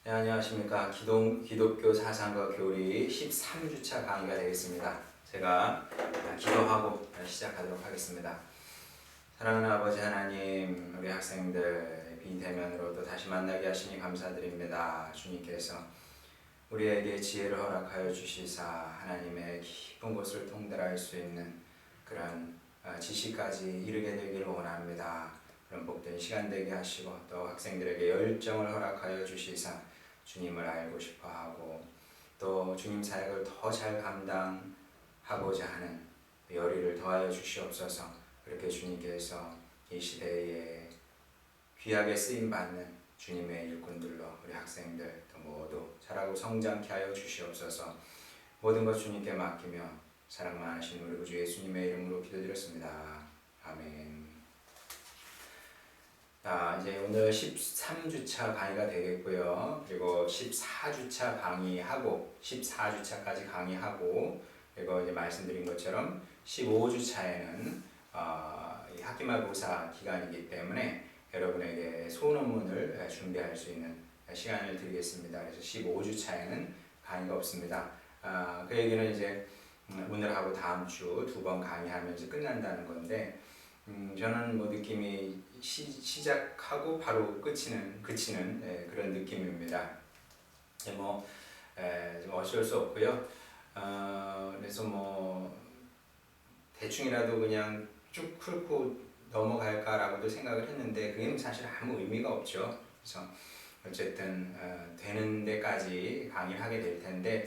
네, 안녕하십니까. 기독교 사상과 교리 13주차 강의가 되겠습니다. 제가 기도하고 시작하도록 하겠습니다. 사랑하는 아버지 하나님, 우리 학생들 비대면으로 또 다시 만나게 하시니 감사드립니다. 주님께서 우리에게 지혜를 허락하여 주시사 하나님의 깊은 곳을 통달할 수 있는 그런 지식까지 이르게 되기를 원합니다. 그런 복된 시간 되게 하시고 또 학생들에게 열정을 허락하여 주시사 주님을 알고 싶어하고 또 주님 사역을 더 잘 감당하고자 하는 열의를 더하여 주시옵소서. 그렇게 주님께서 이 시대에 귀하게 쓰임받는 주님의 일꾼들로 우리 학생들 모두 자라고 성장케 하여 주시옵소서. 모든 것 주님께 맡기며 사랑 많으신 우리 구주 예수님의 이름으로 기도드렸습니다. 아멘. 이제 오늘 13주차 강의가 되겠고요. 그리고 14주차 강의하고 14주차까지 강의하고 그리고 이제 말씀드린 것처럼 15주차에는 학기말고사 기간이기 때문에 여러분에게 소논문을 준비할 수 있는 시간을 드리겠습니다. 그래서 15주차에는 강의가 없습니다. 그 얘기는 이제 오늘하고 다음 주 두 번 강의하면서 끝난다는 건데 저는 뭐 느낌이 시작하고 바로 그치는 그런 느낌입니다. 좀 어쩔 수 없고요. 그래서 뭐 대충이라도 그냥 쭉 훑고 넘어갈까라고도 생각을 했는데 그게 사실 아무 의미가 없죠. 그래서 어쨌든 되는 데까지 강의를 하게 될 텐데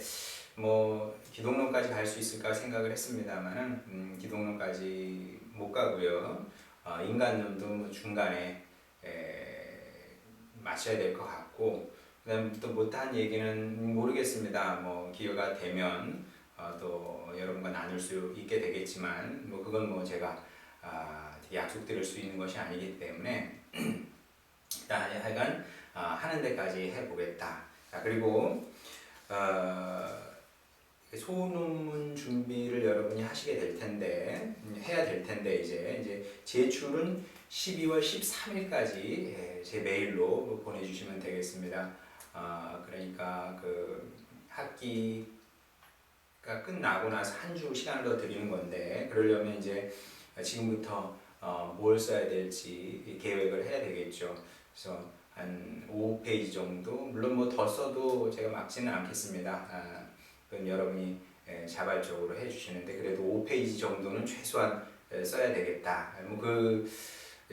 뭐 기독론까지 갈 수 있을까 생각을 했습니다만은 기독론까지 못 가고요. 인간론도 뭐 중간에 마쳐야 될 것 같고 그다음 또 못한 얘기는 모르겠습니다. 뭐 기회가 되면 또 여러분과 나눌 수 있게 되겠지만 뭐 그건 뭐 제가 약속드릴 수 있는 것이 아니기 때문에 하여간 하는 데까지 해보겠다. 그리고 소논문 준비를 여러분이 하시게 될 텐데 해야 될 텐데 이제 제출은 12월 13일까지 제 메일로 보내주시면 되겠습니다. 그러니까 그 학기가 끝나고 나서 한 주 시간을 더 드리는 건데 그러려면 이제 지금부터 뭘 써야 될지 계획을 해야 되겠죠. 그래서 한 5페이지 정도, 물론 뭐 더 써도 제가 막지는 않겠습니다. 그건 여러분이 자발적으로 해주시는데 그래도 5페이지 정도는 최소한 써야 되겠다.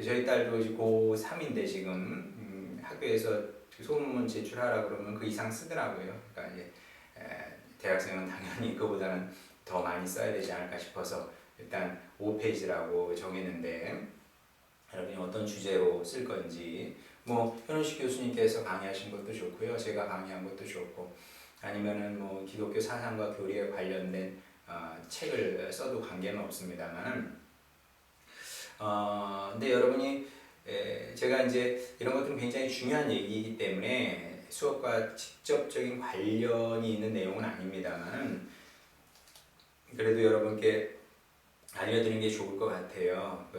저희 딸도 이제 고3인데 지금 학교에서 소논문 제출하라 그러면 그 이상 쓰더라고요. 그러니까 이제 대학생은 당연히 그보다는 더 많이 써야 되지 않을까 싶어서 일단 5페이지라고 정했는데 여러분이 어떤 주제로 쓸 건지 뭐 현원식 교수님께서 강의하신 것도 좋고요. 제가 강의한 것도 좋고 아니면은 뭐 기독교 사상과 교리에 관련된 책을 써도 관계는 없습니다만은 근데 여러분이 제가 이제 이런 것들은 굉장히 중요한 얘기이기 때문에 수업과 직접적인 관련이 있는 내용은 아닙니다만은 그래도 여러분께 알려드리는 게 좋을 것 같아요.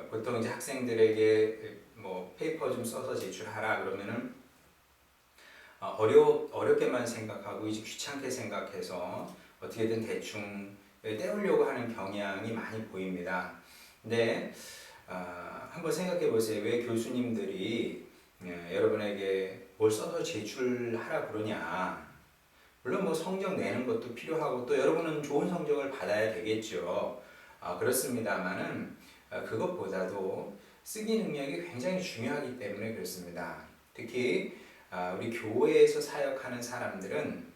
보통 이제 학생들에게 뭐 페이퍼 좀 써서 제출하라 그러면은 어렵게만 생각하고 이제 귀찮게 생각해서 어떻게든 대충 때우려고 하는 경향이 많이 보입니다. 근데 한번 생각해 보세요. 왜 교수님들이 여러분에게 뭘 써서 제출하라 그러냐. 물론 뭐 성적 내는 것도 필요하고 또 여러분은 좋은 성적을 받아야 되겠죠. 그렇습니다만은 그것보다도 쓰기 능력이 굉장히 중요하기 때문에 그렇습니다. 특히 우리 교회에서 사역하는 사람들은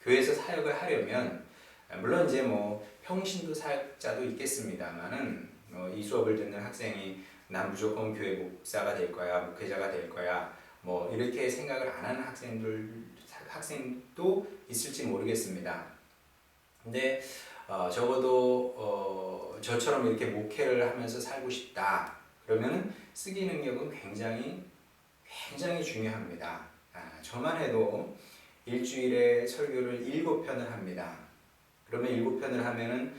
교회에서 사역을 하려면 물론 이제 뭐 평신도 사역자도 있겠습니다만은 이 수업을 듣는 학생이 난 무조건 교회 목사가 될 거야, 목회자가 될 거야, 뭐 이렇게 생각을 안 하는 학생도 있을지 모르겠습니다. 근데 적어도 저처럼 이렇게 목회를 하면서 살고 싶다 그러면 쓰기 능력은 굉장히 중요합니다. 저만 해도 일주일에 설교를 7편을 합니다. 그러면 7편을 하면은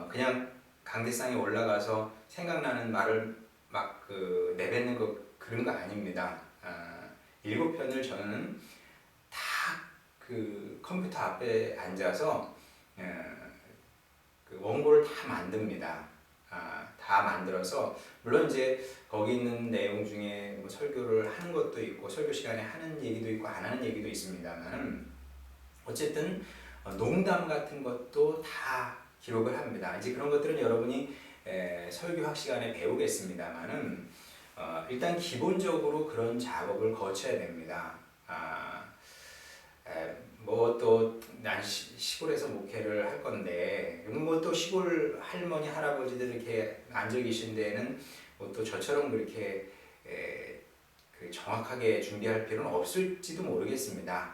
그냥 강대상에 올라가서 생각나는 말을 막 내뱉는 그런 거 아닙니다. 7편을 저는 다 그 컴퓨터 앞에 앉아서 그 원고를 다 만듭니다. 다 만들어서 물론 이제 거기 있는 내용 중에 뭐 설교를 하는 것도 있고 설교 시간에 하는 얘기도 있고 안 하는 얘기도 있습니다만 어쨌든 농담 같은 것도 다 기록을 합니다. 이제 그런 것들은 여러분이 설교학 시간에 배우겠습니다만은 일단 기본적으로 그런 작업을 거쳐야 됩니다. 뭐 또 난 시골에서 목회를 할 건데 뭐 또 시골 할머니 할아버지들 이렇게 앉아 계신 데는 뭐 또 저처럼 그렇게 그 정확하게 준비할 필요는 없을지도 모르겠습니다.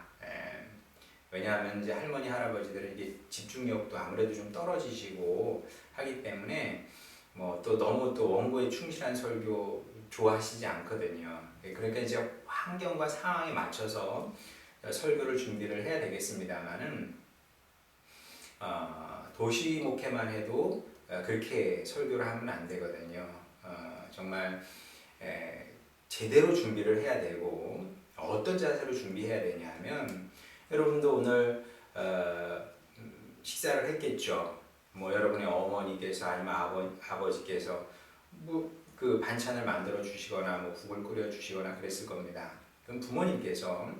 왜냐하면 이제 할머니 할아버지들은 이게 집중력도 아무래도 좀 떨어지시고 하기 때문에 뭐 또 너무 또 원고에 충실한 설교 좋아하시지 않거든요. 그러니까 이제 환경과 상황에 맞춰서 설교를 준비를 해야 되겠습니다만은 도시 목회만 해도 그렇게 설교를 하면 안 되거든요. 정말 제대로 준비를 해야 되고 어떤 자세로 준비해야 되냐면 여러분도 오늘 식사를 했겠죠. 뭐 여러분의 어머니께서 아니면 아버지께서 뭐 그 반찬을 만들어 주시거나 뭐 국을 끓여 주시거나 그랬을 겁니다. 그럼 부모님께서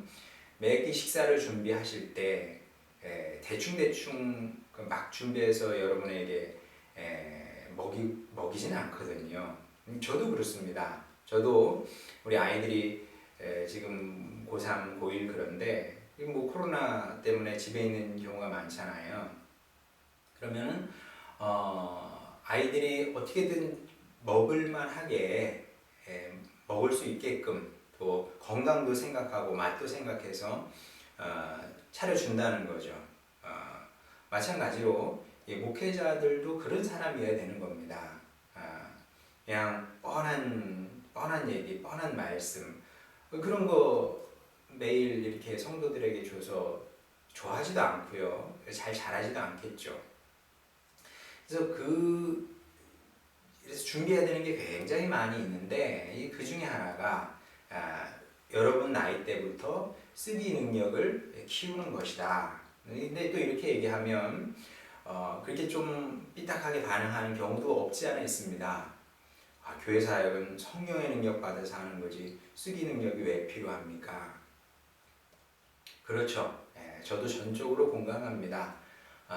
매끼 식사를 준비하실 때 대충 막 준비해서 여러분에게 먹이지는 않거든요. 저도 그렇습니다. 저도 우리 아이들이 지금 고3, 고1 그런데 뭐 코로나 때문에 집에 있는 경우가 많잖아요. 그러면은 아이들이 어떻게든 먹을만하게 먹을 수 있게끔 또 건강도 생각하고 맛도 생각해서 차려준다는 거죠. 마찬가지로 목회자들도 그런 사람이어야 되는 겁니다. 그냥 뻔한 얘기, 뻔한 말씀 그런 거 매일 이렇게 성도들에게 줘서 좋아하지도 않고요. 잘 자라지도 않겠죠. 그래서 준비해야 되는 게 굉장히 많이 있는데 그 중에 하나가 여러분 나이 때부터 쓰기 능력을 키우는 것이다. 근데 또 이렇게 얘기하면 그렇게 좀 삐딱하게 반응하는 경우도 없지 않아 있습니다. 교회 사역은 성령의 능력 받아서 하는 거지 쓰기 능력이 왜 필요합니까? 그렇죠. 저도 전적으로 공감합니다.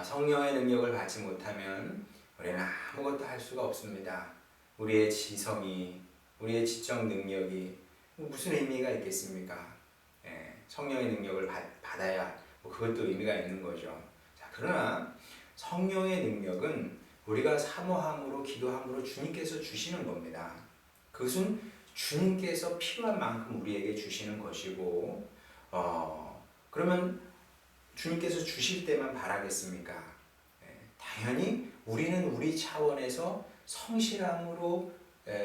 성령의 능력을 받지 못하면 우리는 아무것도 할 수가 없습니다. 우리의 지성이, 우리의 지적 능력이 무슨 의미가 있겠습니까? 성령의 능력을 받아야 뭐 그것도 의미가 있는 거죠. 자, 그러나 성령의 능력은 우리가 사모함으로 기도함으로 주님께서 주시는 겁니다. 그것은 주님께서 필요한 만큼 우리에게 주시는 것이고 그러면 주님께서 주실 때만 바라겠습니까? 당연히 우리는 우리 차원에서 성실함으로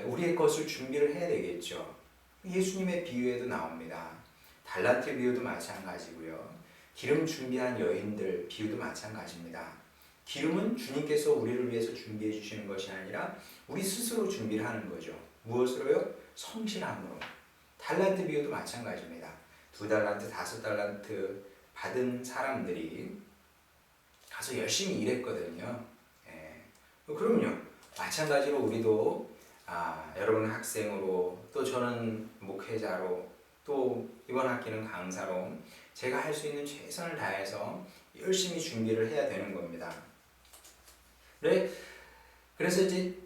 우리의 것을 준비를 해야 되겠죠. 예수님의 비유에도 나옵니다. 달란트 비유도 마찬가지고요. 기름 준비한 여인들 비유도 마찬가지입니다. 기름은 주님께서 우리를 위해서 준비해 주시는 것이 아니라 우리 스스로 준비를 하는 거죠. 무엇으로요? 성실함으로. 달란트 비유도 마찬가지입니다. 2달란트, 5달란트 받은 사람들이 가서 열심히 일했거든요. 그럼요. 마찬가지로 우리도 여러분은 학생으로 또 저는 목회자로 또 이번 학기는 강사로 제가 할 수 있는 최선을 다해서 열심히 준비를 해야 되는 겁니다. 그래서 이제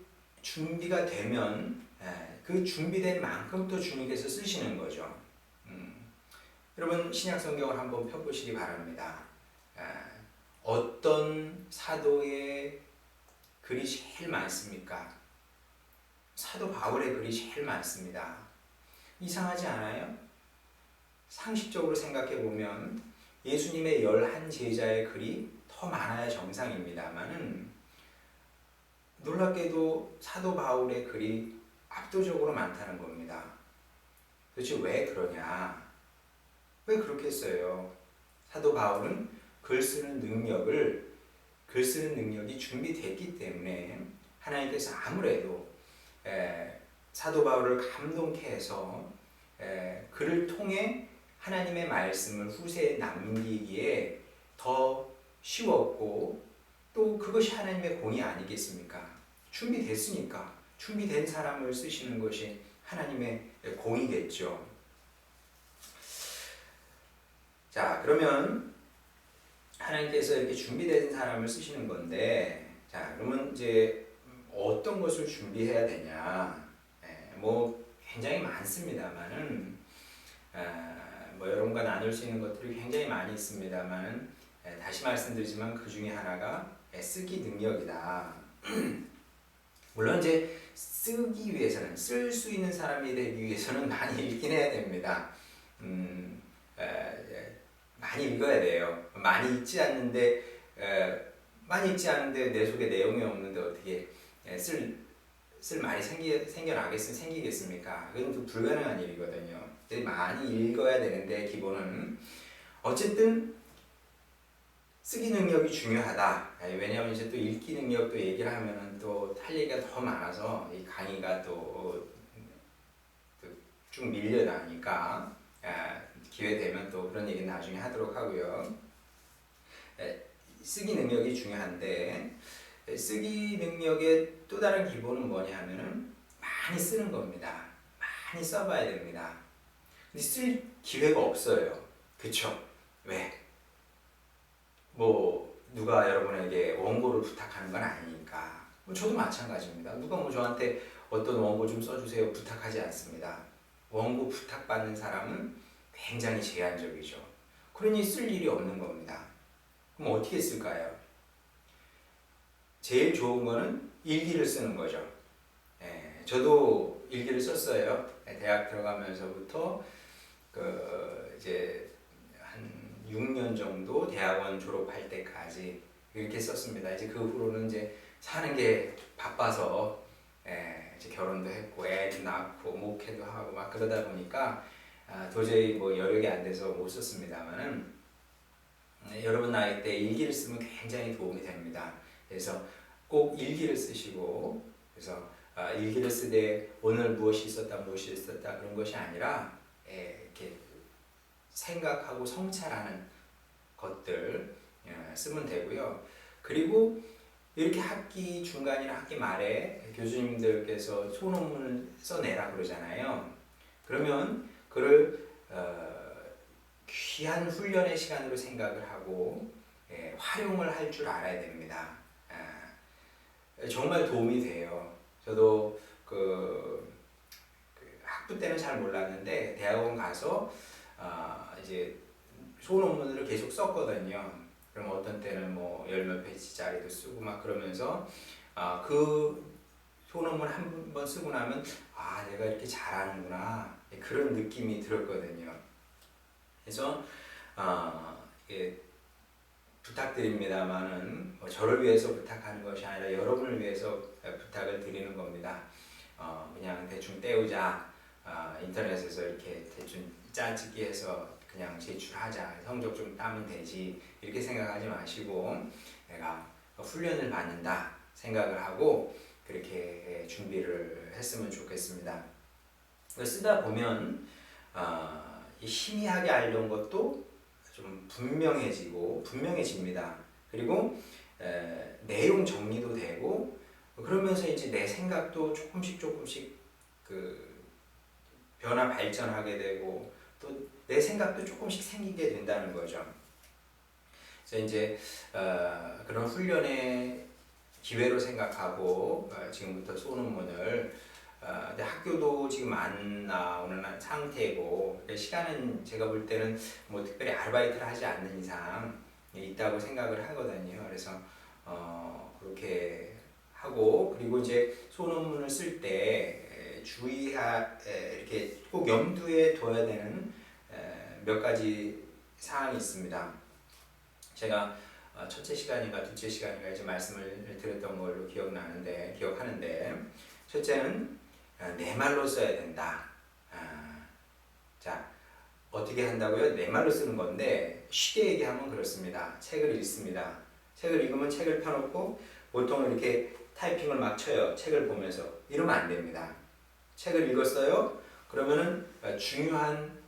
준비가 되면 그 준비된 만큼 또 주님께서 쓰시는 거죠. 여러분 신약 성경을 한번 펴보시기 바랍니다. 어떤 사도의 글이 제일 많습니까? 사도 바울의 글이 제일 많습니다. 이상하지 않아요? 상식적으로 생각해 보면 예수님의 11제자의 글이 더 많아야 정상입니다만은 놀랍게도 사도 바울의 글이 압도적으로 많다는 겁니다. 도대체 왜 그러냐? 왜 그렇게 써요? 사도 바울은 글 쓰는 능력이 준비됐기 때문에 하나님께서 아무래도 사도 바울을 감동케 해서 그를 통해 하나님의 말씀을 후세에 남기기에 더 쉬웠고 또 그것이 하나님의 공이 아니겠습니까? 준비됐으니까 준비된 사람을 쓰시는 것이 하나님의 공이겠죠. 자, 그러면 하나님께서 이렇게 준비된 사람을 쓰시는 건데, 자, 그러면 이제 어떤 것을 준비해야 되냐? 뭐 굉장히 많습니다만은, 뭐 여러분과 나눌 수 있는 것들이 굉장히 많이 있습니다만은, 다시 말씀드리지만 그 중에 하나가 쓰기 능력이다. 물론 이제 쓰기 위해서는, 쓸 수 있는 사람이 되기 위해서는 많이 읽긴 해야 됩니다. 많이 읽어야 돼요. 많이 읽지 않는데 내 속에 내용이 없는데 어떻게 쓸 말이 생기겠습니까? 그건 또 불가능한 일이거든요. 많이 읽어야 되는데 기본은 어쨌든 쓰기 능력이 중요하다. 왜냐하면 이제 또 읽기 능력도 얘기를 하면은 또 할 얘기가 더 많아서 이 강의가 또 쭉 밀려나니까 기회 되면 또 그런 얘기는 나중에 하도록 하고요. 쓰기 능력이 중요한데 쓰기 능력의 또 다른 기본은 뭐냐 하면은 많이 쓰는 겁니다. 많이 써봐야 됩니다. 근데 쓸 기회가 없어요. 그쵸? 왜? 뭐 누가 여러분에게 원고를 부탁하는 건 아니니까. 저도 마찬가지입니다. 누가 뭐 저한테 어떤 원고 좀 써주세요 부탁하지 않습니다. 원고 부탁받는 사람은 굉장히 제한적이죠. 그러니 쓸 일이 없는 겁니다. 그럼 어떻게 쓸까요? 제일 좋은 거는 일기를 쓰는 거죠. 저도 일기를 썼어요. 대학 들어가면서부터 이제 한 6년 정도 대학원 졸업할 때까지 이렇게 썼습니다. 이제 그 후로는 이제 사는 게 바빠서 이제 결혼도 했고 애도 낳고 목회도 하고 막 그러다 보니까 도저히 뭐 여력이 안 돼서 못 썼습니다만은 여러분 나이 때 일기를 쓰면 굉장히 도움이 됩니다. 그래서 꼭 일기를 쓰시고 그래서 일기를 쓰되 오늘 무엇이 있었다 그런 것이 아니라 이렇게 생각하고 성찰하는 것들 쓰면 되고요. 그리고 이렇게 학기 중간이나 학기 말에 교수님들께서 소논문을 써내라 그러잖아요. 그러면 그를 귀한 훈련의 시간으로 생각을 하고 활용을 할 줄 알아야 됩니다. 정말 도움이 돼요. 저도 그 학부 때는 잘 몰랐는데 대학원 가서 이제 소논문을 계속 썼거든요. 그럼 어떤 때는 뭐 10몇 페이지짜리도 쓰고 막 그러면서 그 소논문 한 번 쓰고 나면 내가 이렇게 잘하는구나 그런 느낌이 들었거든요. 그래서 부탁드립니다만은 저를 위해서 부탁하는 것이 아니라 여러분을 위해서 부탁을 드리는 겁니다. 그냥 대충 때우자, 인터넷에서 이렇게 대충 짜집기 해서 그냥 제출하자, 성적 좀 따면 되지 이렇게 생각하지 마시고 내가 훈련을 받는다 생각을 하고 그렇게 준비를 했으면 좋겠습니다. 쓰다 보면 희미하게 알던 것도 좀 분명해집니다. 그리고 내용 정리도 되고 그러면서 이제 내 생각도 조금씩 변화 발전하게 되고 또 내 생각도 조금씩 생기게 된다는 거죠. 그래서 이제 그런 훈련의 기회로 생각하고 지금부터 소논문을 근데 학교도 지금 안 나오는 상태고 시간은 제가 볼 때는 뭐 특별히 아르바이트를 하지 않는 이상 있다고 생각을 하거든요. 그래서 그렇게 하고 그리고 이제 소논문을 쓸 때 이렇게 꼭 염두에 둬야 되는 몇 가지 사항이 있습니다. 제가 첫째 시간인가 둘째 시간인가 이제 말씀을 드렸던 걸로 기억하는데 첫째는 내 말로 써야 된다. 자, 어떻게 한다고요? 내 말로 쓰는 건데 쉽게 얘기하면 그렇습니다. 책을 읽습니다. 책을 읽으면 책을 펴놓고 보통 이렇게 타이핑을 막 쳐요. 책을 보면서. 이러면 안 됩니다. 책을 읽었어요. 그러면은 중요한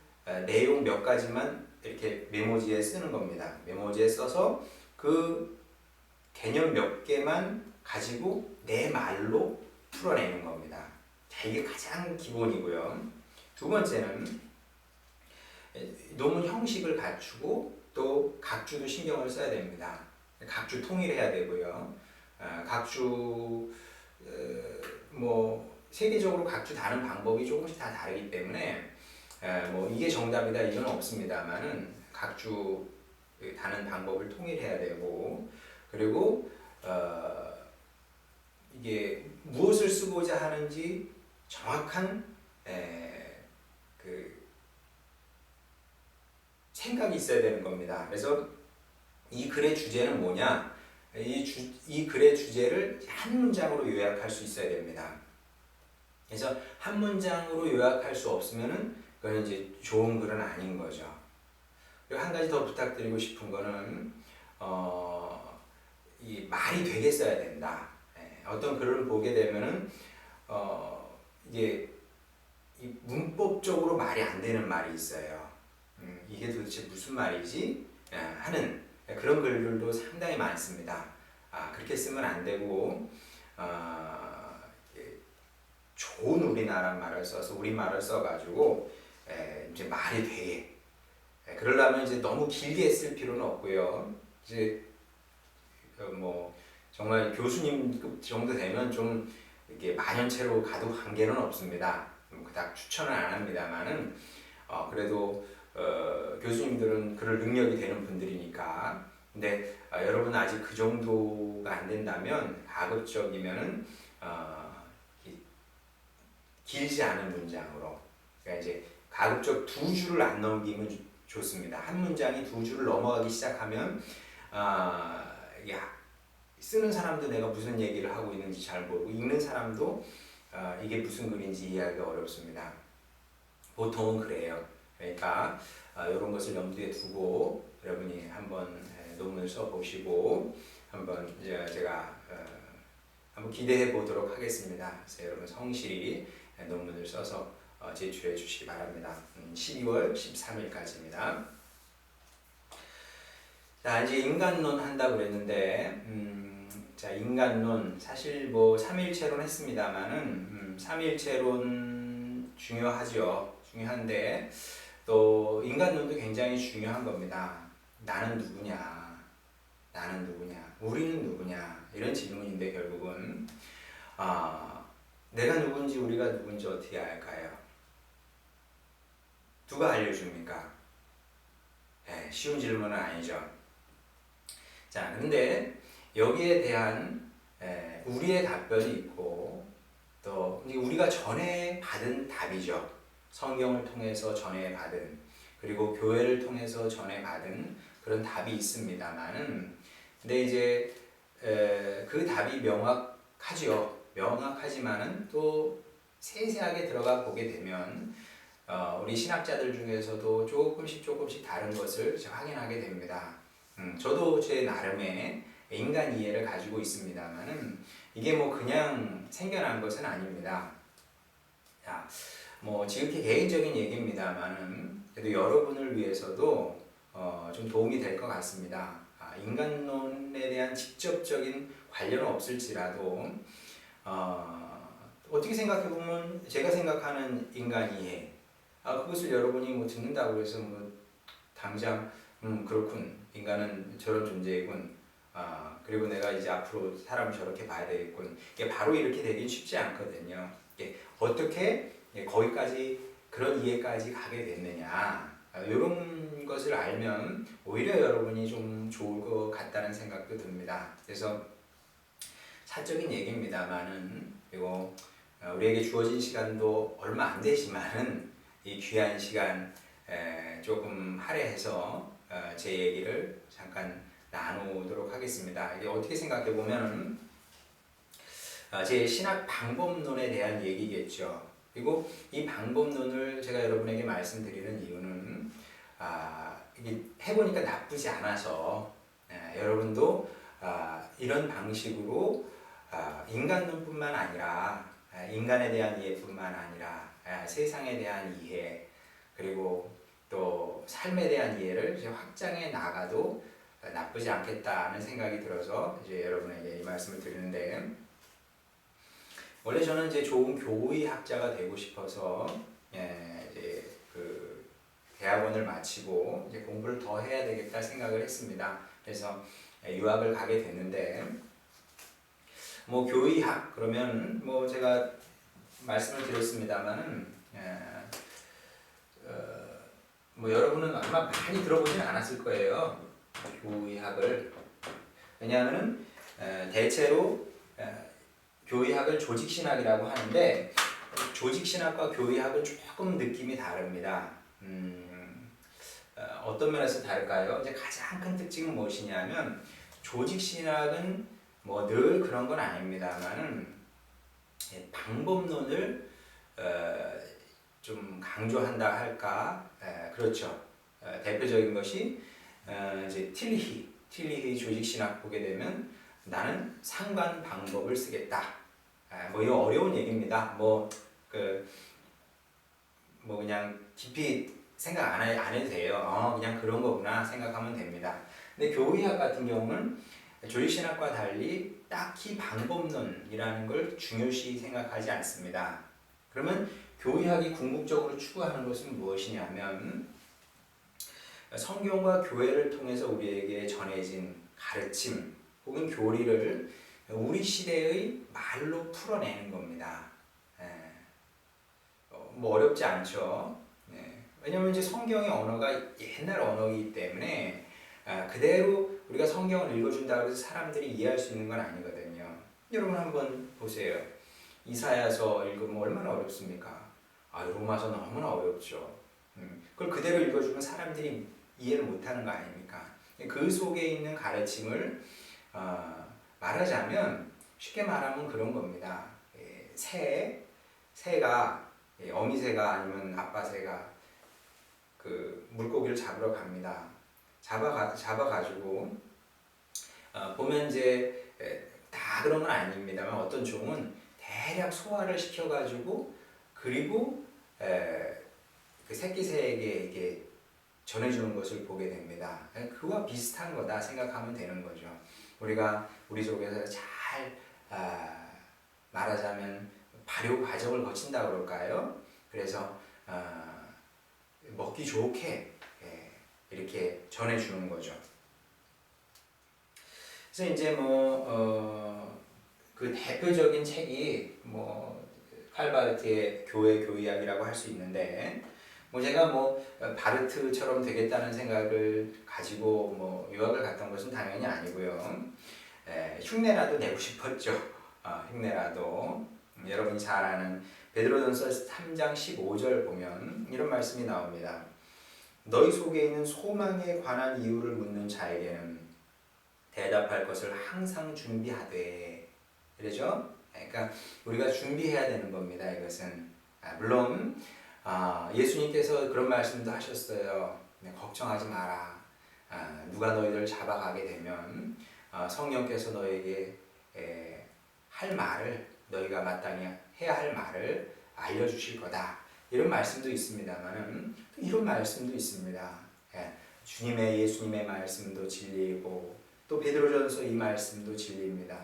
내용 몇 가지만 이렇게 메모지에 쓰는 겁니다. 메모지에 써서 그 개념 몇 개만 가지고 내 말로 풀어내는 겁니다. 자, 이게 가장 기본이고요. 두 번째는 논문 형식을 갖추고 또 각주도 신경을 써야 됩니다. 각주 통일해야 되고요. 각주 뭐 세계적으로 각주 다는 방법이 조금씩 다 다르기 때문에 뭐 이게 정답이다 이건 없습니다만은 각주 다는 방법을 통일해야 되고 그리고 이게 무엇을 쓰고자 하는지 정확한 그 생각이 있어야 되는 겁니다. 그래서 이 글의 주제는 뭐냐? 이 글의 주제를 한 문장으로 요약할 수 있어야 됩니다. 그래서 한 문장으로 요약할 수 없으면은 그건 이제 좋은 글은 아닌 거죠. 그리고 한 가지 더 부탁드리고 싶은 거는 이 말이 되게 써야 된다. 어떤 글을 보게 되면은 이게 이 문법적으로 말이 안 되는 말이 있어요. 이게 도대체 무슨 말이지? 하는 그런 글들도 상당히 많습니다. 그렇게 쓰면 안 되고 좋은 우리나라 말을 써서 우리말을 써가지고 이제 말이 되게 그러려면 이제 너무 길게 쓸 필요는 없고요. 이제 뭐 정말 교수님급 정도 되면 좀 이게 만연체로 가도 관계는 없습니다. 그닥 추천은 안 합니다만은 그래도 교수님들은 그럴 능력이 되는 분들이니까. 근데 여러분 아직 그 정도가 안 된다면 가급적이면은 길지 않은 문장으로 그러니까 이제 가급적 두 줄을 안 넘기면 좋습니다. 한 문장이 두 줄을 넘어가기 시작하면 쓰는 사람도 내가 무슨 얘기를 하고 있는지 잘 모르고 읽는 사람도 이게 무슨 글인지 이해하기가 어렵습니다. 보통은 그래요. 그러니까 이런 것을 염두에 두고 여러분이 한번 논문을 써보시고 한번 제가 한번 기대해 보도록 하겠습니다. 그래서 여러분 성실히 논문을 써서 제출해 주시기 바랍니다. 12월 13일까지입니다. 자, 이제 인간론 한다고 그랬는데 자, 인간론 사실 뭐 3일체론 했습니다만은 3일체론 중요하죠. 중요한데 또 인간론도 굉장히 중요한 겁니다. 나는 누구냐? 나는 누구냐? 우리는 누구냐? 이런 질문인데 결국은 내가 누군지 우리가 누군지 어떻게 알까요? 누가 알려줍니까? 쉬운 질문은 아니죠. 자, 근데 여기에 대한 우리의 답변이 있고 또 우리가 전에 받은 답이죠. 성경을 통해서 전해 받은 그리고 교회를 통해서 전해 받은 그런 답이 있습니다만은 근데 이제 그 답이 명확하죠. 명확하지만은 또 세세하게 들어가 보게 되면 우리 신학자들 중에서도 조금씩 다른 것을 확인하게 됩니다. 저도 제 나름의 인간 이해를 가지고 있습니다만은 이게 뭐 그냥 생겨난 것은 아닙니다. 자, 뭐 지극히 개인적인 얘기입니다만은 그래도 여러분을 위해서도 좀 도움이 될 것 같습니다. 인간론에 대한 직접적인 관련은 없을지라도 어떻게 생각해 보면 제가 생각하는 인간 이해 그것을 여러분이 뭐 듣는다고 해서 뭐 당장 그렇군 인간은 저런 존재이군 그리고 내가 이제 앞으로 사람을 저렇게 봐야 되겠군 이게 바로 이렇게 되긴 쉽지 않거든요. 이게 어떻게 거기까지 그런 이해까지 가게 됐느냐 이런 것을 알면 오히려 여러분이 좀 좋을 것 같다는 생각도 듭니다. 그래서 사적인 얘기입니다만은 그리고 우리에게 주어진 시간도 얼마 안 되지만은 이 귀한 시간 조금 할애해서 제 얘기를 잠깐 나누도록 하겠습니다. 이게 어떻게 생각해 보면은 제 신학 방법론에 대한 얘기겠죠. 그리고 이 방법론을 제가 여러분에게 말씀드리는 이유는 이게 해보니까 나쁘지 않아서 여러분도 이런 방식으로 인간론뿐만 아니라 인간에 대한 이해뿐만 아니라 세상에 대한 이해, 그리고 또 삶에 대한 이해를 이제 확장해 나가도 나쁘지 않겠다는 생각이 들어서 이제 여러분에게 이 말씀을 드리는데, 원래 저는 이제 좋은 교의학자가 되고 싶어서 이제 그 대학원을 마치고 이제 공부를 더 해야 되겠다 생각을 했습니다. 그래서 유학을 가게 됐는데, 뭐 교의학 그러면 뭐 제가 말씀을 드렸습니다만은 뭐 여러분은 아마 많이 들어보진 않았을 거예요, 교의학을. 왜냐하면은 대체로 교의학을 조직신학이라고 하는데, 조직신학과 교의학은 조금 느낌이 다릅니다. 어떤 면에서 다를까요? 이제 가장 큰 특징은 무엇이냐면, 조직신학은 뭐 늘 그런 건 아닙니다만은 방법론을 좀 강조한다 할까? 그렇죠. 대표적인 것이 이제 틸리히 조직신학 보게 되면 나는 상관 방법을 쓰겠다. 뭐 이거 어려운 얘기입니다. 뭐 그냥 깊이 생각 안 해도 돼요. 그냥 그런 거구나 생각하면 됩니다. 근데 교의학 같은 경우는 조직신학과 달리 딱히 방법론이라는 걸 중요시 생각하지 않습니다. 그러면 교의학이 궁극적으로 추구하는 것은 무엇이냐면, 성경과 교회를 통해서 우리에게 전해진 가르침 혹은 교리를 우리 시대의 말로 풀어내는 겁니다. 뭐 어렵지 않죠. 왜냐하면 이제 성경의 언어가 옛날 언어이기 때문에 그대로 우리가 성경을 읽어준다고 해서 사람들이 이해할 수 있는 건 아니거든요. 여러분 한번 보세요. 이사야서 읽으면 얼마나 어렵습니까? 로마서 너무나 어렵죠. 그걸 그대로 읽어주면 사람들이 이해를 못하는 거 아닙니까? 그 속에 있는 가르침을 말하자면, 쉽게 말하면 그런 겁니다. 새가 어미새가 아니면 아빠새가 그 물고기를 잡으러 갑니다. 잡아가지고 보면 이제 다 그런 건 아닙니다만, 어떤 종은 대략 소화를 시켜가지고 그리고 그 새끼새에게 이게 전해주는 것을 보게 됩니다. 그와 비슷한 거다 생각하면 되는 거죠. 우리가 우리 속에서 잘 말하자면 발효 과정을 거친다 그럴까요? 그래서 먹기 좋게 이렇게 전해주는 거죠. 그래서 이제 그 대표적인 책이 칼바르트의 교회 교의학이라고 할 수 있는데, 제가 바르트처럼 되겠다는 생각을 가지고 유학을 갔던 것은 당연히 아니고요. 흉내라도 내고 싶었죠. 흉내라도. 여러분이 잘 아는 베드로전서 3장 15절 보면 이런 말씀이 나옵니다. 너희 속에 있는 소망에 관한 이유를 묻는 자에게는 대답할 것을 항상 준비하되. 그러죠? 그러니까 우리가 준비해야 되는 겁니다. 이것은 물론 예수님께서 그런 말씀도 하셨어요. 걱정하지 마라. 누가 너희를 잡아가게 되면 성령께서 너에게 할 말을, 너희가 마땅히 해야 할 말을 알려주실 거다. 이런 말씀도 있습니다만, 또 이런 말씀도 있습니다. 예수님의 말씀도 진리이고 또 베드로전서 이 말씀도 진리입니다.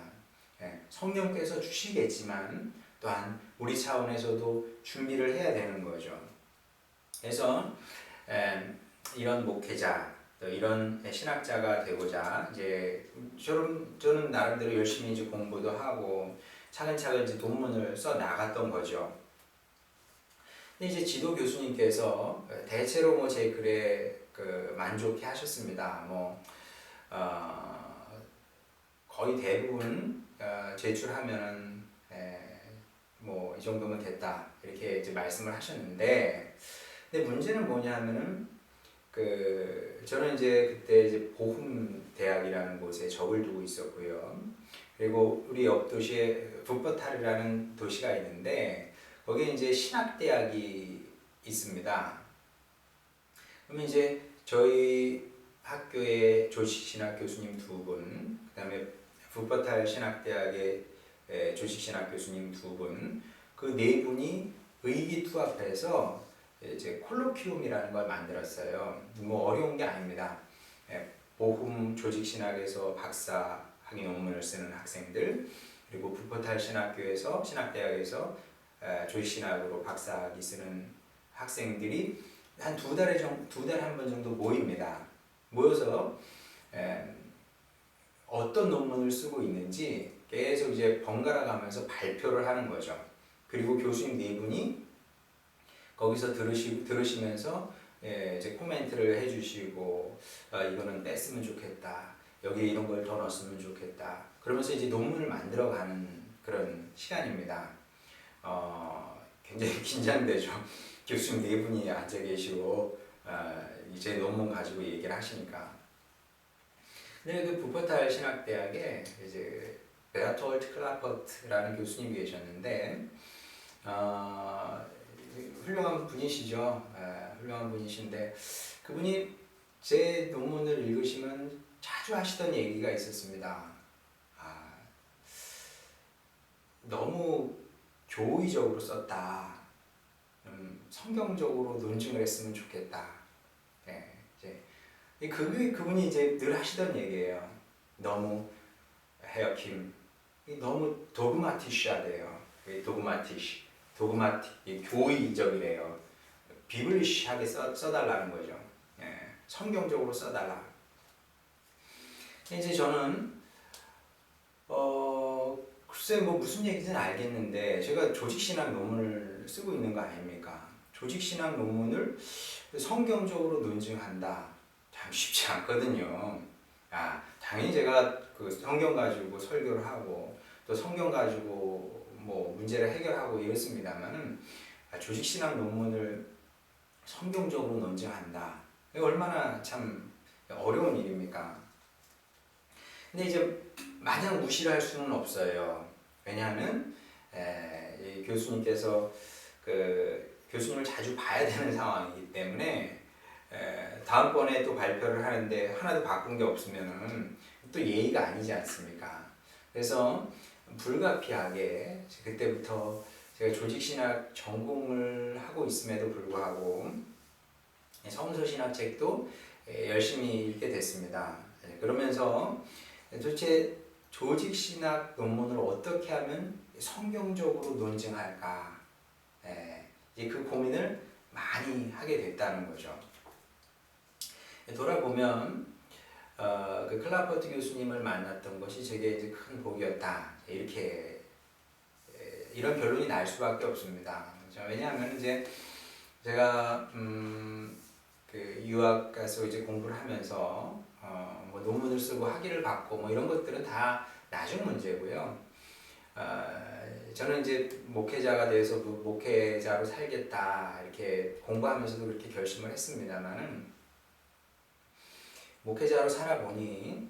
성령께서 주시겠지만 또한 우리 차원에서도 준비를 해야 되는 거죠. 그래서 이런 목회자, 또 이런 신학자가 되고자 이제 저는 나름대로 열심히 이제 공부도 하고 차근차근 이제 논문을 써 나갔던 거죠. 근데 이제 지도 교수님께서 대체로 제 글에 만족해 하셨습니다. 거의 대부분 제출하면은 이 정도면 됐다 이렇게 이제 말씀을 하셨는데, 근데 문제는 뭐냐면은 저는 이제 그때 이제 보훔 대학이라는 곳에 적을 두고 있었고요. 그리고 우리 옆 도시에 풋버탈이라는 도시가 있는데 거기에 이제 신학대학이 있습니다. 그러면 이제 저희 학교의 조직신학 교수님 2분, 그 다음에 풋버탈 신학대학의 조직신학 교수님 2분, 그 네 분이 의기투합해서 이제 콜로퀴움이라는 걸 만들었어요. 뭐 어려운 게 아닙니다. 보훔 조직신학에서 박사학위 논문을 쓰는 학생들, 그리고 부포탈 신학교에서 신학대학에서 조직신학으로 박사학위 쓰는 학생들이 한 두 달에 두 달에 한 번 정도 모입니다. 모여서 어떤 논문을 쓰고 있는지 계속 이제 번갈아 가면서 발표를 하는 거죠. 그리고 교수님 네 분이 거기서 들으시면서 이제 코멘트를 해주시고 이거는 뺐으면 좋겠다. 여기 이런 걸 더 넣었으면 좋겠다. 그러면서 이제 논문을 만들어가는 그런 시간입니다. 굉장히 긴장되죠. 교수님 네 분이 앉아 계시고 이제 논문 가지고 얘기를 하시니까. 근데 그 부퍼탈 신학대학에 이제 베르톨트 클라퍼트라는 교수님이 계셨는데 훌륭한 분이시죠. 훌륭한 분이신데 그분이 제 논문을 읽으시면 자주 하시던 얘기가 있었습니다. 너무 교의적으로 썼다. 성경적으로 논증을 했으면 좋겠다. 이제 그분이 이제 늘 하시던 얘기예요. 너무 헤어킴, 너무 도그마티시하대요. 도그마틱, 교의적이래요. 비블리시하게 써달라는 거죠. 성경적으로 써달라. 이제 저는 글쎄 뭐 무슨 얘기인지는 알겠는데 제가 조직신학 논문을 쓰고 있는 거 아닙니까? 조직신학 논문을 성경적으로 논증한다. 참 쉽지 않거든요. 당연히 제가 그 성경 가지고 설교를 하고 또 성경 가지고 뭐 문제를 해결하고 이렇습니다만은 조직신학 논문을 성경적으로 논증한다. 이거 얼마나 참 어려운 일입니까? 근데 이제 마냥 무시를 할 수는 없어요. 왜냐하면 이 교수님께서 그 교수님을 자주 봐야 되는 상황이기 때문에 다음번에 또 발표를 하는데 하나도 바꾼 게 없으면은 또 예의가 아니지 않습니까? 그래서 불가피하게 그때부터 제가 조직신학 전공을 하고 있음에도 불구하고 성서신학 책도 열심히 읽게 됐습니다. 그러면서 도대체 조직신학 논문을 어떻게 하면 성경적으로 논증할까? 이제 그 고민을 많이 하게 됐다는 거죠. 돌아보면 그 클라퍼트 교수님을 만났던 것이 제게 이제 큰 복이었다. 이렇게 이런 결론이 날 수밖에 없습니다. 왜냐하면 이제 제가 그 유학 가서 이제 공부를 하면서 뭐 논문을 쓰고 학위를 받고 뭐 이런 것들은 다 나중 문제고요. 저는 이제 목회자가 돼서 그 목회자로 살겠다 이렇게 공부하면서도 그렇게 결심을 했습니다만은 목회자로 살아보니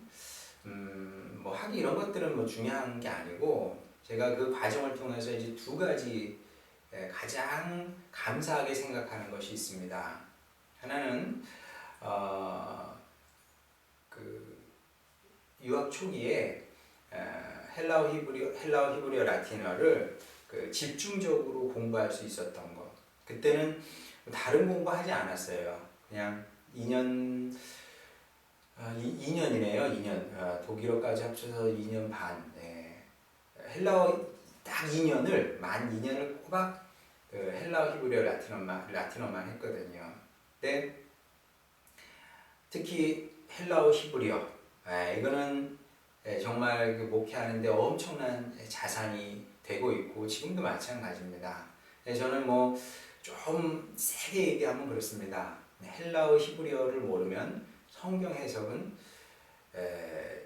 뭐 학위 이런 것들은 뭐 중요한 게 아니고 제가 그 과정을 통해서 이제 두 가지 가장 감사하게 생각하는 것이 있습니다. 하나는 그 유학 초기에 헬라어 히브리어 라틴어를 그 집중적으로 공부할 수 있었던 것. 그때는 다른 공부하지 않았어요. 그냥 2년이네요. 2년. 독일어까지 합쳐서 2년 반. 헬라어 딱 2년을 만 2년을 꼬박 그 헬라어 히브리어 라틴어만 했거든요. 근데 특히 헬라어 히브리어 이거는 정말 그 목회하는데 엄청난 자산이 되고 있고 지금도 마찬가지입니다. 저는 뭐 좀 세게 얘기하면 그렇습니다. 헬라어 히브리어를 모르면 성경 해석은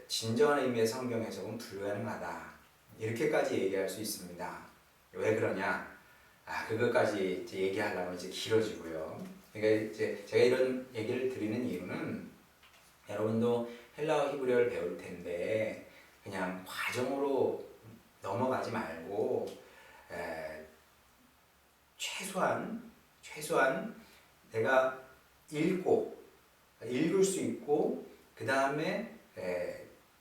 진정한 의미의 성경 해석은 불가능하다. 이렇게까지 얘기할 수 있습니다. 왜 그러냐? 그것까지 이제 얘기하려면 이제 길어지고요. 그러니까 이제 제가 이런 얘기를 드리는 이유는 여러분도 헬라어 히브리어를 배울 텐데 그냥 과정으로 넘어가지 말고 최소한 내가 읽을 수 있고 그 다음에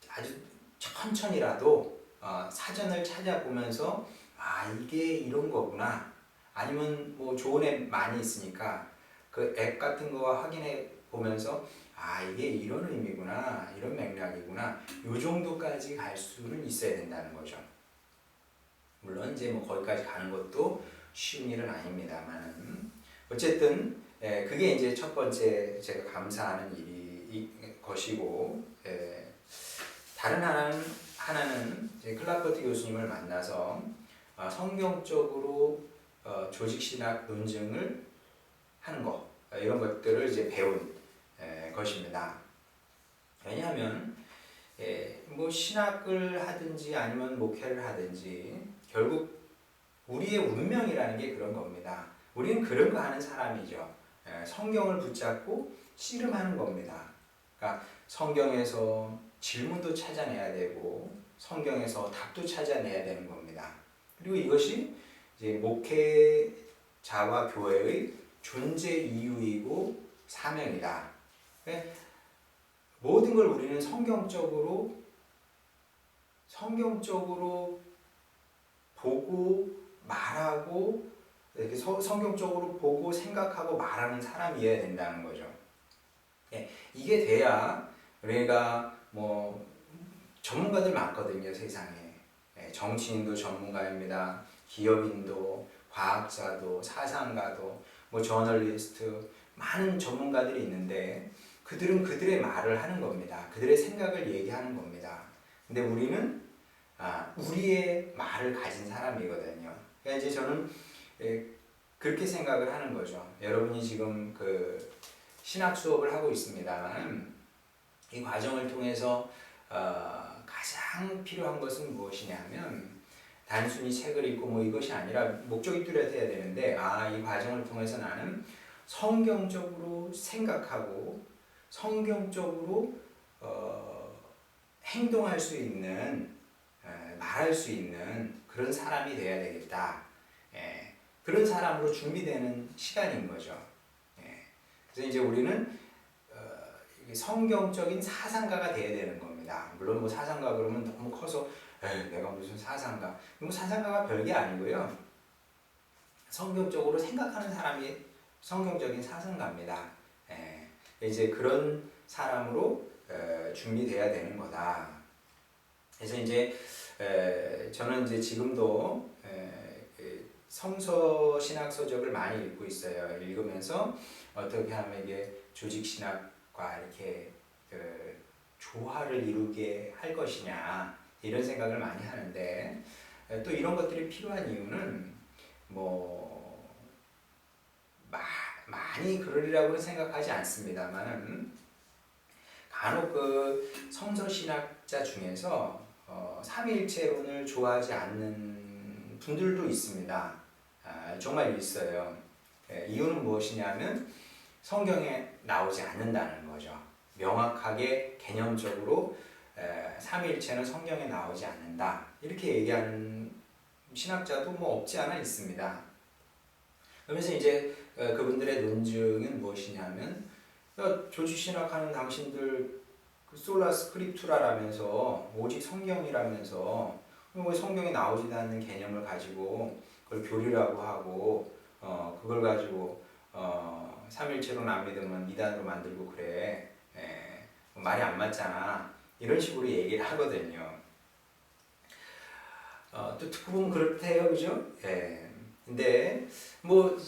아주 천천히라도 사전을 찾아보면서 아 이게 이런 거구나. 아니면 뭐 좋은 앱 많이 있으니까 그 앱 같은 거 확인해 보면서 아 이게 이런 의미구나, 이런 맥락이구나, 요 정도까지 갈 수는 있어야 된다는 거죠. 물론 이제 뭐 거기까지 가는 것도 쉬운 일은 아닙니다만 어쨌든 그게 이제 첫 번째 제가 감사하는 일이 것이고, 다른 하나는 이제 클라퍼트 교수님을 만나서 성경적으로 조직신학 논증을 하는 것, 이런 것들을 이제 배운 것입니다. 왜냐하면 뭐 신학을 하든지 아니면 목회를 하든지 결국 우리의 운명이라는 게 그런 겁니다. 우리는 그런 거 하는 사람이죠. 성경을 붙잡고 씨름하는 겁니다. 그러니까 성경에서 질문도 찾아내야 되고 성경에서 답도 찾아내야 되는 겁니다. 그리고 이것이 이제 목회자와 교회의 존재 이유이고 사명이다. 모든 걸 우리는 성경적으로 보고 말하고 이렇게 성경적으로 보고 생각하고 말하는 사람이어야 된다는 거죠. 이게 돼야 우리가 뭐 전문가들 많거든요, 세상에. 정치인도 전문가입니다. 기업인도, 과학자도, 사상가도, 뭐 저널리스트, 많은 전문가들이 있는데 그들은 그들의 말을 하는 겁니다. 그들의 생각을 얘기하는 겁니다. 근데 우리는 우리의 말을 가진 사람이거든요. 그러니까 이제 저는 그렇게 생각을 하는 거죠. 여러분이 지금 그 신학 수업을 하고 있습니다만 이 과정을 통해서 가장 필요한 것은 무엇이냐면 단순히 책을 읽고 뭐 이것이 아니라 목적이 뚜렷해야 되는데 이 과정을 통해서 나는 성경적으로 생각하고 성경적으로 행동할 수 있는, 말할 수 있는 그런 사람이 되어야 되겠다. 그런 사람으로 준비되는 시간인 거죠. 그래서 이제 우리는 성경적인 사상가가 되어야 되는 겁니다. 물론 뭐 사상가 그러면 너무 커서 내가 무슨 사상가, 뭐 사상가가 별게 아니고요. 성경적으로 생각하는 사람이 성경적인 사상가입니다. 이제 그런 사람으로 준비돼야 되는 거다. 그래서 이제 저는 이제 지금도 성서 신학 서적을 많이 읽고 있어요. 읽으면서 어떻게 하면 이게 조직 신학과 이렇게 조화를 이루게 할 것이냐 이런 생각을 많이 하는데 또 이런 것들이 필요한 이유는 뭐 많이 그러리라고는 생각하지 않습니다만 간혹 그 성서 신학자 중에서 삼위일체론을 좋아하지 않는 분들도 있습니다. 정말 있어요. 이유는 무엇이냐면 성경에 나오지 않는다는 거죠. 명확하게 개념적으로 삼위일체는 성경에 나오지 않는다. 이렇게 얘기하는 신학자도 뭐 없지 않아 있습니다. 그러면서 이제 그분들의 논증은 무엇이냐면 조직신학하는 당신들 솔라 스크립투라라면서 오직 성경이라면서 뭐 성경에 나오지도 않는 개념을 가지고 그걸 교리라고 하고 그걸 가지고 삼일체로는 안 믿으면 이단으로 만들고 그래. 말이 안 맞잖아. 이런 식으로 얘기를 하거든요. 또 듣고 보면 그렇대요, 그죠? 근데 뭐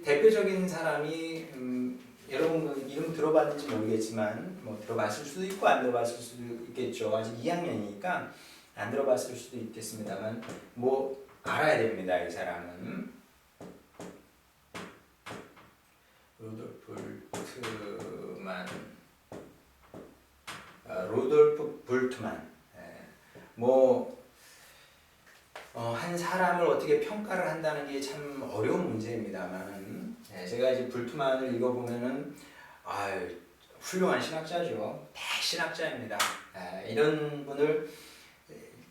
대표적인 사람이 여러분 이름 들어봤는지 모르겠지만 뭐 들어봤을 수도 있고 안 들어봤을 수도 있겠죠. 아직 2학년이니까 안 들어봤을 수도 있겠습니다만 뭐 알아야 됩니다. 이 사람은 루돌프 불트만. 뭐 한 사람을 어떻게 평가를 한다는 게 참 어려운 문제입니다만 제가 이제 불트만을 읽어보면은 훌륭한 신학자죠. 대신학자입니다. 이런 분을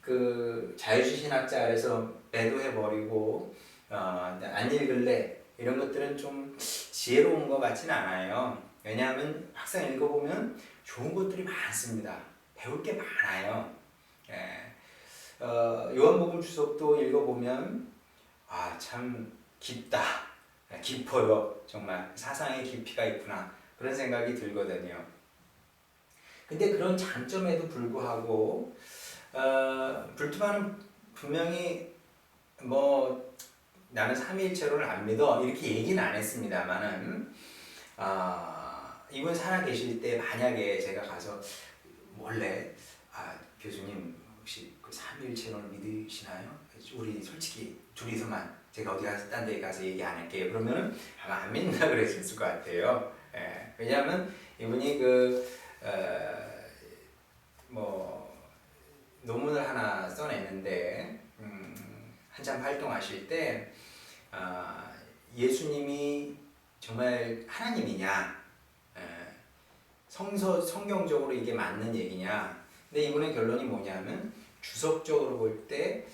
그 자유주의 신학자 아래서 매도해버리고 안 읽을래 이런 것들은 좀 지혜로운 것 같지는 않아요. 왜냐하면 막상 읽어보면 좋은 것들이 많습니다. 배울 게 많아요. 요한복음 주석도 읽어보면 참 깊다, 깊어요. 정말 사상의 깊이가 있구나 그런 생각이 들거든요. 근데 그런 장점에도 불구하고 불트만은 분명히 뭐 나는 삼위일체론을 안 믿어 이렇게 얘기는 안 했습니다만은 이분 살아계실 때 만약에 제가 가서 몰래 교수님 혹시 그 삼위일체론을 믿으시나요? 우리 솔직히 둘이서만 제가 어디 가서 딴 데 가서 얘기 안 할게요. 그러면은 아마 안 믿는다 그랬을 것 같아요. 왜냐하면 이분이 뭐 논문을 하나 써냈는데 한참 활동하실 때 예수님이 정말 하나님이냐, 성경적으로 이게 맞는 얘기냐. 근데 이분의 결론이 뭐냐면 주석적으로 볼 때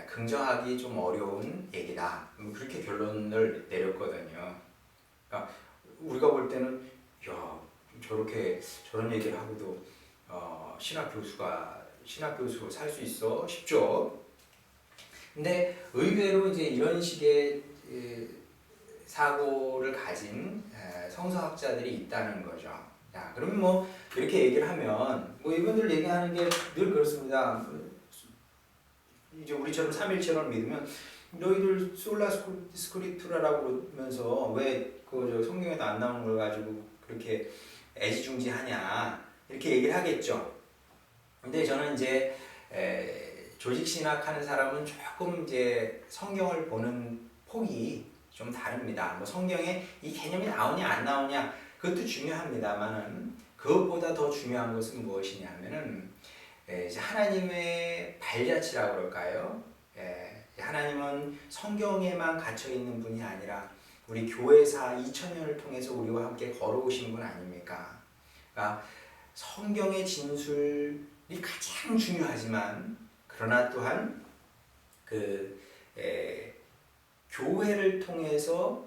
긍정하기 좀 어려운 얘기다. 그렇게 결론을 내렸거든요. 그러니까 우리가 볼 때는 야 저런 얘기를 하고도 신학 교수로 살 수 있어 싶죠. 근데 의외로 이제 이런 식의 사고를 가진 성서학자들이 있다는 거죠. 야, 그러면 뭐 이렇게 얘기를 하면 뭐 이분들 얘기하는 게 늘 그렇습니다. 이제 우리처럼 삼일체론을 믿으면 너희들 솔라 스크립투라라고 그러면서 왜 그 성경에도 안 나오는 걸 가지고 그렇게 애지중지하냐 이렇게 얘기를 하겠죠. 근데 저는 이제 조직 신학하는 사람은 조금 이제 성경을 보는 폭이 좀 다릅니다. 뭐 성경에 이 개념이 나오냐 안 나오냐 그것도 중요합니다만은 그것보다 더 중요한 것은 무엇이냐면은 이제 하나님의 발자취라고 그럴까요? 하나님은 성경에만 갇혀 있는 분이 아니라 우리 교회사 2000년을 통해서 우리와 함께 걸어오신 분 아닙니까? 그러니까 성경의 진술이 가장 중요하지만 그러나 또한 교회를 통해서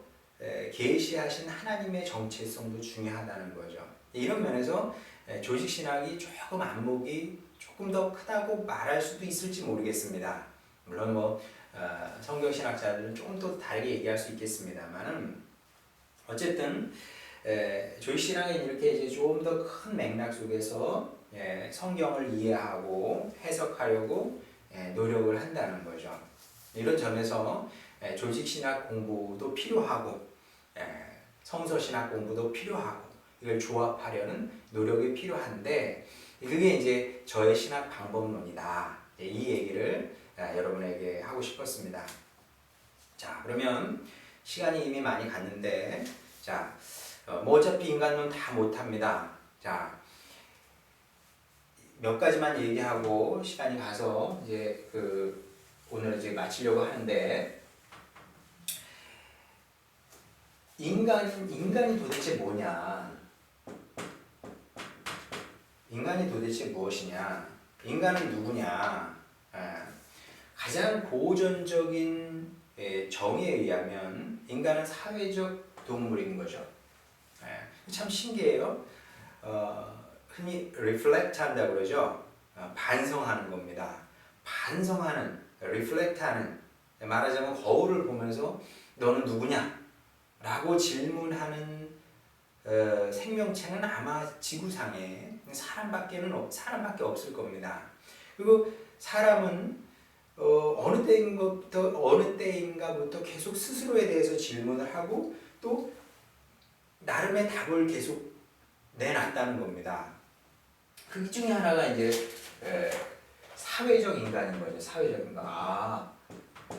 계시하신 하나님의 정체성도 중요하다는 거죠. 이런 면에서 조직신학이 조금 안목이 조금 더 크다고 말할 수도 있을지 모르겠습니다. 물론 뭐 성경신학자들은 조금 더 다르게 얘기할 수 있겠습니다만은 어쨌든 조직신학은 이렇게 이제 조금 더 큰 맥락 속에서 성경을 이해하고 해석하려고 노력을 한다는 거죠. 이런 점에서 조직신학 공부도 필요하고 성서신학 공부도 필요하고 이걸 조합하려는 노력이 필요한데 그게 이제 저의 신학 방법론이다. 이 얘기를 여러분에게 하고 싶었습니다. 자, 그러면 시간이 이미 많이 갔는데 자, 뭐 어차피 인간론 다 못합니다. 자, 몇 가지만 얘기하고 시간이 가서 이제 오늘 이제 마치려고 하는데 인간이 도대체 뭐냐? 인간이 도대체 무엇이냐? 인간은 누구냐? 가장 고전적인 정의에 의하면 인간은 사회적 동물인 거죠. 참 신기해요. 흔히 reflect 한다고 그러죠. 반성하는 겁니다. 반성하는, reflect 하는, 말하자면 거울을 보면서 너는 누구냐? 라고 질문하는 생명체는 아마 지구상에 사람밖에 없을 겁니다. 그리고 사람은 어느 때인가부터 계속 스스로에 대해서 질문을 하고 또 나름의 답을 계속 내놨다는 겁니다. 그 중에 하나가 이제 사회적 인간인 거죠. 사회적 인간.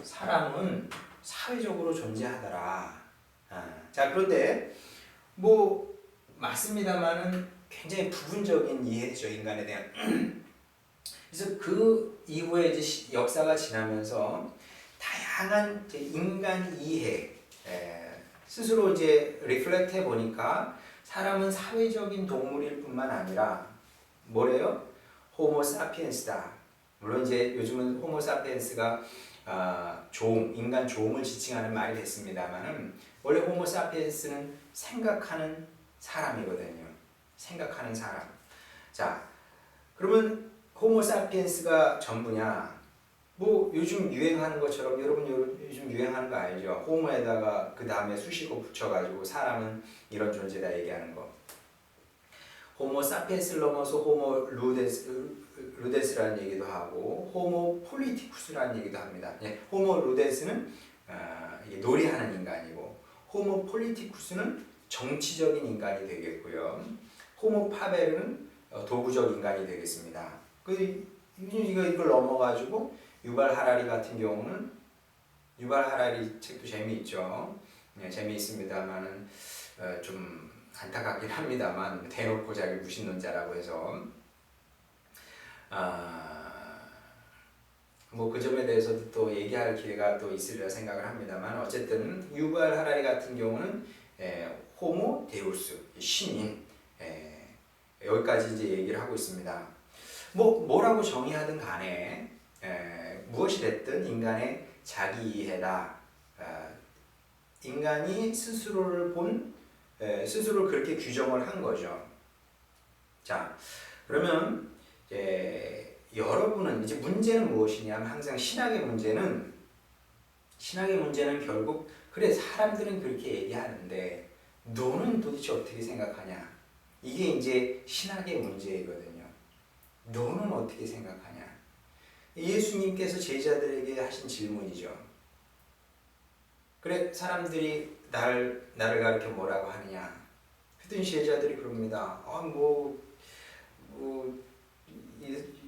사람은 사회적으로 존재하더라. 자, 그런데 뭐 맞습니다만은 굉장히 부분적인 이해죠, 인간에 대한. 그래서 그 이후에 이제 역사가 지나면서 다양한 이제 인간 이해 스스로 이제 리플렉트 해 보니까 사람은 사회적인 동물일 뿐만 아니라 뭐래요? 호모 사피엔스다. 물론 이제 요즘은 호모 사피엔스가 인간 종을 지칭하는 말이 됐습니다만은 원래 호모 사피엔스는 생각하는 사람이거든요. 생각하는 사람. 자, 그러면 호모 사피엔스가 전부냐? 뭐 요즘 유행하는 것처럼 여러분 요즘 유행하는 거 알죠? 호모에다가 그 다음에 수식어 붙여가지고 사람은 이런 존재다 얘기하는 거. 호모 사피엔스를 넘어서 호모 루데스라는 얘기도 하고 호모 폴리티쿠스라는 얘기도 합니다. 호모 루데스는 놀이하는 인간이고 호모 폴리티쿠스는 정치적인 인간이 되겠고요. 호모 파베르는 도구적 인간이 되겠습니다. 이걸 넘어가지고 유발 하라리 같은 경우는 유발 하라리 책도 재미있죠. 재미있습니다만은 좀 안타깝긴 합니다만 대놓고 자기 무신론자라고 해서 뭐 그 점에 대해서도 또 얘기할 기회가 또 있으리라 생각을 합니다만 어쨌든 유발 하라리 같은 경우는 호모 데우스 신인 여기까지 이제 얘기를 하고 있습니다. 뭐라고 정의하든 간에 무엇이 됐든 인간의 자기 이해다. 인간이 스스로를 스스로를 그렇게 규정을 한 거죠. 자, 그러면 여러분은 이제 문제는 무엇이냐면 항상 신학의 문제는 결국 그래 사람들은 그렇게 얘기하는데 너는 도대체 어떻게 생각하냐? 이게 이제 신학의 문제이거든요. 너는 어떻게 생각하냐? 예수님께서 제자들에게 하신 질문이죠. 그래 사람들이 나를 가르쳐 뭐라고 하느냐? 그랬더니 제자들이 그럽니다.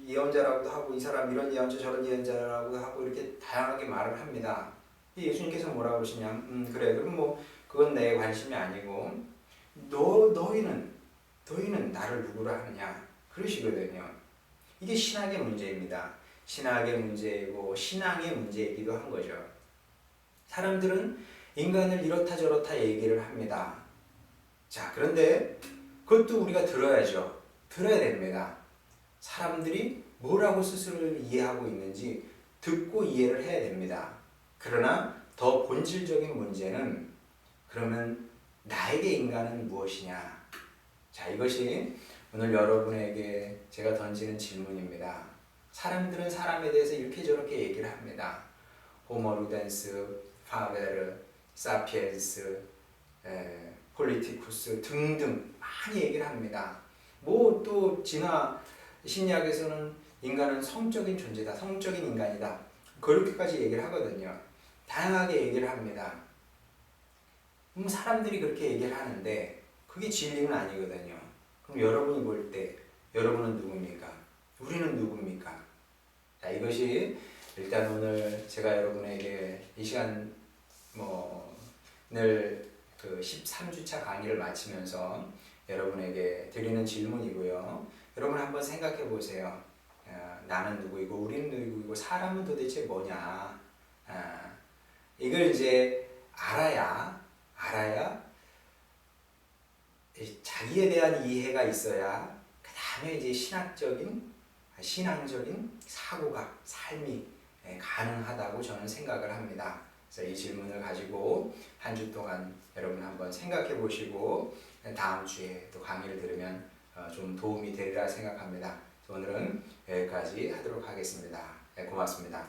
예언자라고도 하고 이 사람 이런 예언자 저런 예언자라고도 하고 이렇게 다양하게 말을 합니다. 예수님께서 뭐라고 그러시냐? 그래 그럼 뭐 그건 내 관심이 아니고 너희는 나를 누구로 하느냐? 그러시거든요. 이게 신학의 문제입니다. 신학의 문제이고 신앙의 문제이기도 한 거죠. 사람들은 인간을 이렇다 저렇다 얘기를 합니다. 자, 그런데 그것도 우리가 들어야죠. 들어야 됩니다. 사람들이 뭐라고 스스로를 이해하고 있는지 듣고 이해를 해야 됩니다. 그러나 더 본질적인 문제는 그러면 나에게 인간은 무엇이냐? 자, 이것이 오늘 여러분에게 제가 던지는 질문입니다. 사람들은 사람에 대해서 이렇게 저렇게 얘기를 합니다. 호모 루덴스, 파베르, 사피엔스, 폴리티쿠스 등등 많이 얘기를 합니다. 뭐 또 진화 심리학에서는 인간은 성적인 존재다, 성적인 인간이다. 그렇게까지 얘기를 하거든요. 다양하게 얘기를 합니다. 사람들이 그렇게 얘기를 하는데 그게 진리는 아니거든요. 그럼 여러분이 볼 때 여러분은 누굽니까? 우리는 누굽니까? 자, 이것이 일단 오늘 제가 여러분에게 이 시간 늘 그 13주차 강의를 마치면서 여러분에게 드리는 질문이고요. 여러분 한번 생각해 보세요. 나는 누구이고 우리는 누구이고 사람은 도대체 뭐냐? 이걸 이제 알아야 자기에 대한 이해가 있어야 그 다음에 이제 신앙적인 사고가 삶이 가능하다고 저는 생각을 합니다. 그래서 이 질문을 가지고 한 주 동안 여러분 한번 생각해 보시고 다음 주에 또 강의를 들으면 좀 도움이 되리라 생각합니다. 오늘은 여기까지 하도록 하겠습니다. 고맙습니다.